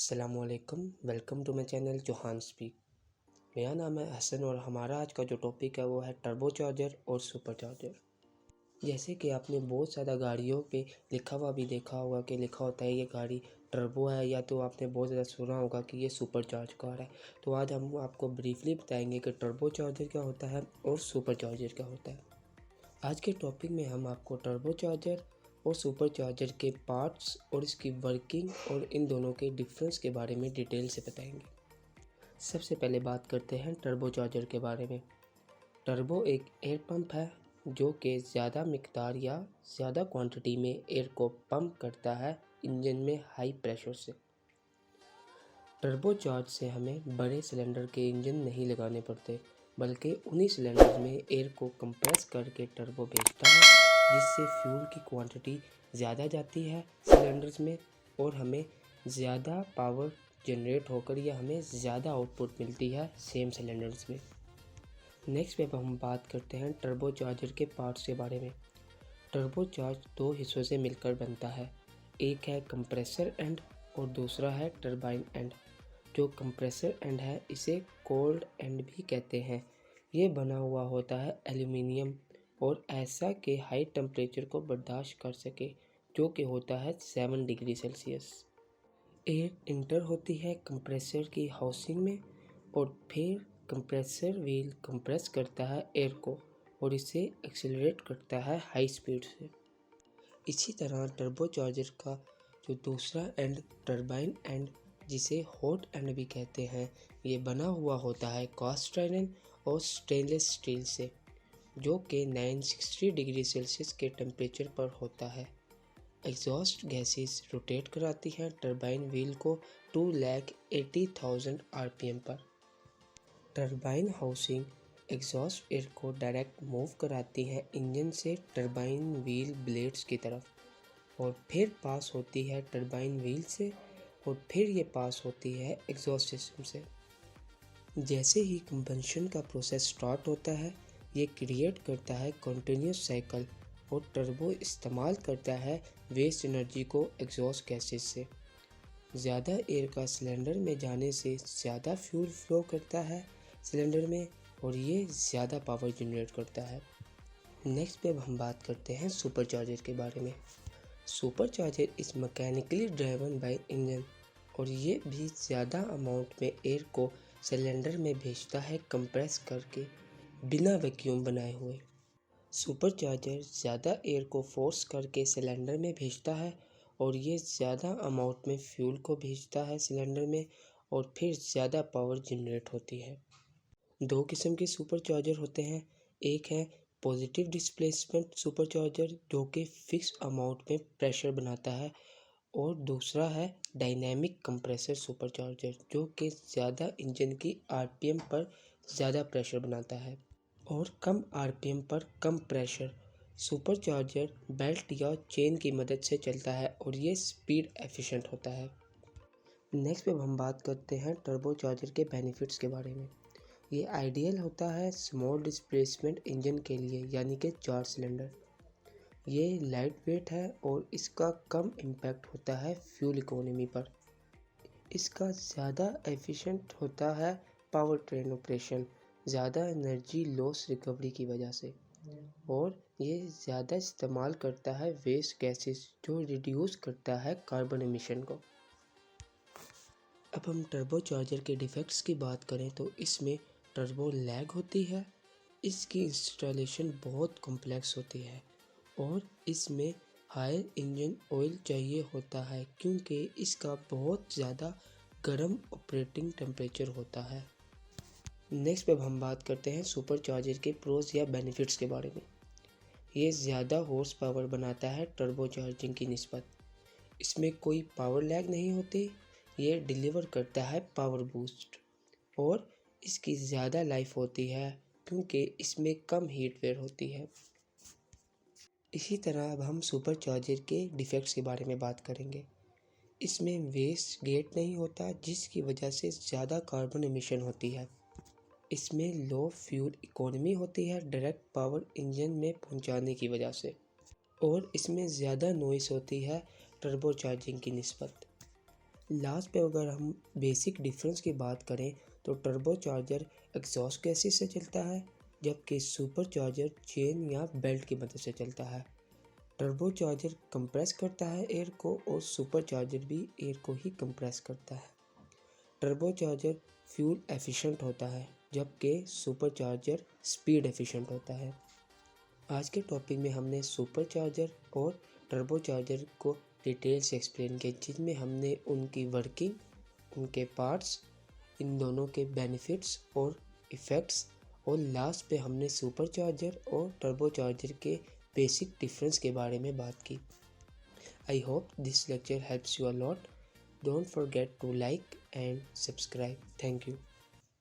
अस्सलामुअलैकुम, welcome to my channel Johan speak. मेरा नाम है हसन और हमारा आज का जो टॉपिक है वो है टर्बो चार्जर और सुपर चार्जर। जैसे कि आपने बहुत ज़्यादा गाड़ियों पे लिखा हुआ भी देखा होगा कि लिखा होता है ये गाड़ी टर्बो है, या तो आपने बहुत ज़्यादा सुना होगा कि ये सुपर चार्ज कार है। तो आज हम आपको ब्रीफली बताएंगे कि टर्बो चार्जर क्या होता है और सुपर चार्जर क्या होता है। आज के टॉपिक में हम आपको टर्बो चार्जर और सुपर चार्जर के पार्ट्स और इसकी वर्किंग और इन दोनों के डिफरेंस के बारे में डिटेल से बताएंगे। सबसे पहले बात करते हैं टर्बो चार्जर के बारे में। टर्बो एक एयर पंप है जो कि ज़्यादा मिकदार या ज़्यादा क्वांटिटी में एयर को पंप करता है इंजन में हाई प्रेशर से। टर्बो चार्ज से हमें बड़े सिलेंडर के इंजन नहीं लगाने पड़ते, बल्कि उन्हीं सिलेंडर में एयर को कंप्रेस करके टर्बो भेजता है, जिससे फ्यूल की क्वांटिटी ज़्यादा जाती है सिलेंडर्स में और हमें ज़्यादा पावर जनरेट होकर या हमें ज़्यादा आउटपुट मिलती है सेम सिलेंडर्स में। नेक्स्ट पे हम बात करते हैं टर्बो चार्जर के पार्ट्स के बारे में। टर्बो चार्ज दो हिस्सों से मिलकर बनता है, एक है कंप्रेसर एंड और दूसरा है टरबाइन एंड। जो कंप्रेसर एंड है इसे कोल्ड एंड भी कहते हैं। ये बना हुआ होता है एल्यूमिनियम और ऐसा कि हाई टेम्परेचर को बर्दाश्त कर सके, जो कि होता है 7 डिग्री सेल्सियस। एयर इंटर होती है कंप्रेसर की हाउसिंग में और फिर कंप्रेसर व्हील कंप्रेस करता है एयर को और इसे एक्सेलरेट करता है हाई स्पीड से। इसी तरह टर्बो चार्जर का जो दूसरा एंड टरबाइन एंड, जिसे हॉट एंड भी कहते हैं, ये बना हुआ होता है कास्ट आयरन और स्टेनलेस स्टील से, जो कि 960 डिग्री सेल्सियस के टेम्परेचर पर होता है। एग्जॉस्ट गैसेस रोटेट कराती हैं टरबाइन व्हील को 2,80,000 आरपीएम पर। टरबाइन हाउसिंग एग्जॉस्ट एयर को डायरेक्ट मूव कराती है इंजन से टरबाइन व्हील ब्लेड्स की तरफ और फिर पास होती है टरबाइन व्हील से और फिर ये पास होती है एग्जॉस्ट सिस्टम से। जैसे ही कंबंशन का प्रोसेस स्टार्ट होता है, ये क्रिएट करता है कंटिन्यूस साइकिल और टर्बो इस्तेमाल करता है वेस्ट एनर्जी को एग्जॉस्ट गैसेस से। ज़्यादा एयर का सिलेंडर में जाने से ज़्यादा फ्यूल फ्लो करता है सिलेंडर में और ये ज़्यादा पावर जनरेट करता है। नेक्स्ट पे अब हम बात करते हैं सुपर चार्जर के बारे में। Super charger is mechanically driven by engine और ये भी ज़्यादा अमाउंट में एयर को सिलेंडर में भेजता है कंप्रेस करके बिना वैक्यूम बनाए हुए। सुपर चार्जर ज़्यादा एयर को फोर्स करके सिलेंडर में भेजता है और ये ज़्यादा अमाउंट में फ्यूल को भेजता है सिलेंडर में और फिर ज़्यादा पावर जनरेट होती है। दो किस्म के सुपर चार्जर होते हैं, एक है पॉजिटिव डिस्प्लेसमेंट सुपर चार्जर जो कि फिक्स अमाउंट में प्रेशर बनाता है और दूसरा है डायनेमिक कंप्रेसर सुपर चार्जर जो कि ज़्यादा इंजन की आरपीएम पर ज़्यादा प्रेशर बनाता है और कम आरपीएम पर कम प्रेशर। सुपर चार्जर बेल्ट या चेन की मदद से चलता है और ये स्पीड एफिशिएंट होता है। नेक्स्ट पे हम बात करते हैं टर्बो चार्जर के बेनिफिट्स के बारे में। ये आइडियल होता है स्मॉल डिस्प्लेसमेंट इंजन के लिए, यानी कि 4 सिलेंडर। ये लाइट वेट है और इसका कम इम्पैक्ट होता है फ्यूल इकोनॉमी पर। इसका ज़्यादा एफिशिएंट होता है पावर ट्रेन ऑपरेशन, ज़्यादा एनर्जी लॉस रिकवरी की वजह से, और ये ज़्यादा इस्तेमाल करता है वेस्ट गैसेस जो रिड्यूस करता है कार्बन एमिशन को। अब हम टर्बो चार्जर के डिफेक्ट्स की बात करें तो इसमें टर्बो लैग होती है, इसकी इंस्टॉलेशन बहुत कॉम्प्लेक्स होती है और इसमें हायर इंजन ऑयल चाहिए होता है क्योंकि इसका बहुत ज़्यादा गर्म ऑपरेटिंग टेम्परेचर होता है। नेक्स्ट पे हम बात करते हैं सुपर चार्जर के प्रोज या बेनिफिट्स के बारे में। ये ज़्यादा हॉर्स पावर बनाता है टर्बो चार्जिंग की निस्बत। इसमें कोई पावर लैग नहीं होती, ये डिलीवर करता है पावर बूस्ट और इसकी ज़्यादा लाइफ होती है क्योंकि इसमें कम हीट वेयर होती है। इसी तरह अब हम सुपर चार्जर के डिफेक्ट्स के बारे में बात करेंगे। इसमें वेस्ट गेट नहीं होता जिसकी वजह से ज़्यादा कार्बन एमिशन होती है। इसमें लो फ्यूल इकोनॉमी होती है डायरेक्ट पावर इंजन में पहुंचाने की वजह से और इसमें ज़्यादा नॉइस होती है टर्बो चार्जिंग की निस्बत। लास्ट पे अगर हम बेसिक डिफरेंस की बात करें तो टर्बो चार्जर एग्जॉस्ट गैसेस से चलता है, जबकि सुपर चार्जर चेन या बेल्ट की मदद से चलता है। टर्बो चार्जर कंप्रेस करता है एयर को और सुपर चार्जर भी एयर को ही कंप्रेस करता है। टर्बो चार्जर फ्यूल एफिशिएंट होता है, जबकि सुपर चार्जर स्पीड एफिशिएंट होता है। आज के टॉपिक में हमने सुपर चार्जर और टर्बो चार्जर को डिटेल से एक्सप्लेन किया, जिनमें हमने उनकी वर्किंग, उनके पार्ट्स, इन दोनों के बेनिफिट्स और इफ़ेक्ट्स, और लास्ट पे हमने सुपर चार्जर और टर्बो चार्जर के बेसिक डिफरेंस के बारे में बात की। I hope this lecture helps you a lot. Don't forget to like and subscribe. Thank you.